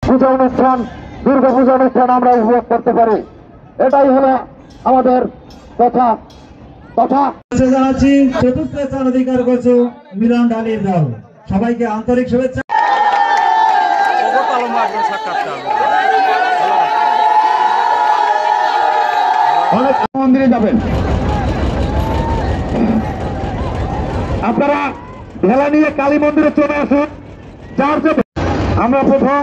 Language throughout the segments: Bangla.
পূজা অনুষ্ঠান, দুর্গা পূজা অনুষ্ঠান আমরা উপভোগ করতে পারি। এটাই হলো আমাদের কথা। জানাচ্ছি চতুর্থ স্থান অধিকার করছে মিলন ঢালির দল। সবাইকে আন্তরিক শুভেচ্ছা। মন্দিরে যাবেন আপনারা, ভেলা নিয়ে কালী মন্দিরে চলে আসুন। যার জন্য আমরা প্রথম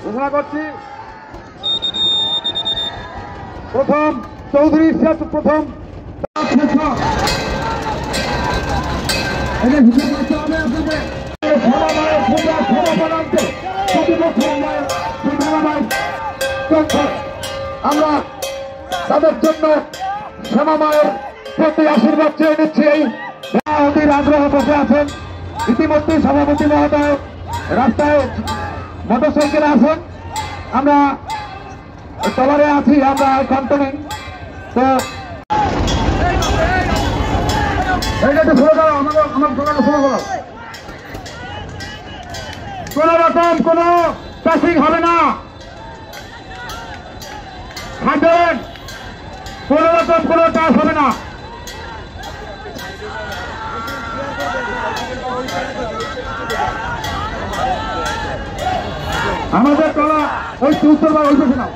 ঘোষণা করছি, প্রথম চৌধুরী প্রথম আমরা তাদের জন্য শ্যামা মায়ের প্রতি আশীর্বাদ চেয়ে নিচ্ছি। এই অধীর আগ্রহ বসে আছেন। ইতিমধ্যে সভাপতি মহোদয় রাস্তায় মোটরসাইকেলে আছেন, আমরা ট্রলারে আছি, আমরা কন্ট্রোলিং। তো এইটা তো শুরু করো, আমার প্রোগ্রামটা শুরু করো। কোন রকম কোন টাচিং হবে না, হাঁটবেন, কোন রকম কোন টাচ হবে না। আমাদের ট্রলা ওই উত্তর বা ওই পাশে নাও।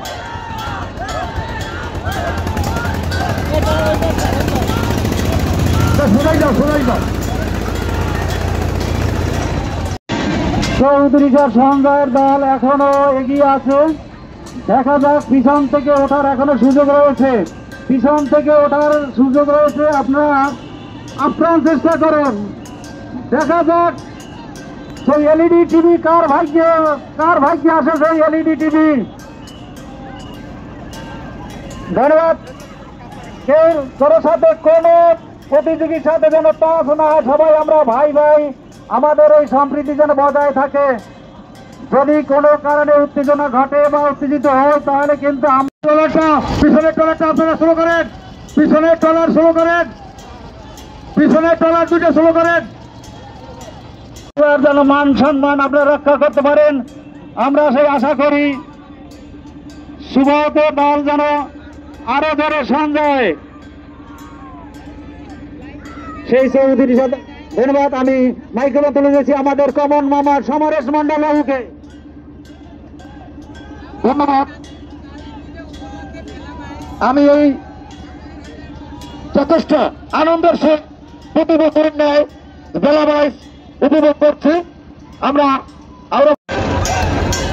চৌধুরী সঞ্জয়ের দল এখনো এগিয়ে আছে। দেখা যাক, পিছন থেকে ওঠার এখনো সুযোগ রয়েছে, পিছন থেকে ওঠার সুযোগ রয়েছে। আপনারা আপ্রাণ চেষ্টা করুন। দেখা যাক সেই এলইডি টিভি কার ভাগ্যে আসে, সেই এলইডি টিভি। ধন্যবাদ। কেউ কারোর সাথে কোন প্রতিযোগীর সাথে যেন টাচ না হয়, সবাই আমরা ভাই ভাই, আমাদের এই সম্প্রীতি যেন বজায় থাকে। যদি কোনো কারণে উত্তেজনা ঘটে বা উত্তেজিত হয়, তাহলে কিন্তু পিছনের ট্রলারটা আপনারা শুরু করেন, পিছনের ট্রলার শুরু করেন, পিছনের ট্রলার দুটো শুরু করেন। যেন মান সম্মান আপনারা রক্ষা করতে পারেন, আমরা সেই আশা করি। শুভতে দল যেন আরো ধরে সঞ্জয় সেই চৌধুরীর সাথে। ধন্যবাদ। আমি মাইক্রোফোন তুলে দিয়েছি আমাদের কমন মামার সমরেশ মন্ডল বাবুকে। ধন্যবাদ। আমি এই যথেষ্ট আনন্দের সহিত প্রতি বছরের ন্যায় বেলা বাইশ উপভোগ করছি। আমরা আরো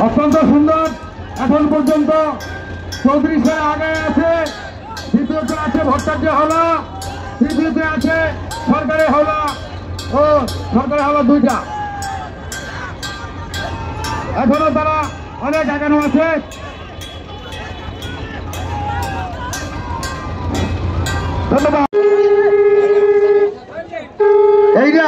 অত্যন্ত সুন্দর। এখন পর্যন্ত চৌধুরী স্যার আগে আছে, দ্বিতীয়তে আছে ভট্টাচার্য হলা, তৃতীয়তে আছে সরকারি হলা ও সরকারি হলা দুইটা। এখনো তারা অনেক এগানো আছে। ধন্যবাদ। এইটা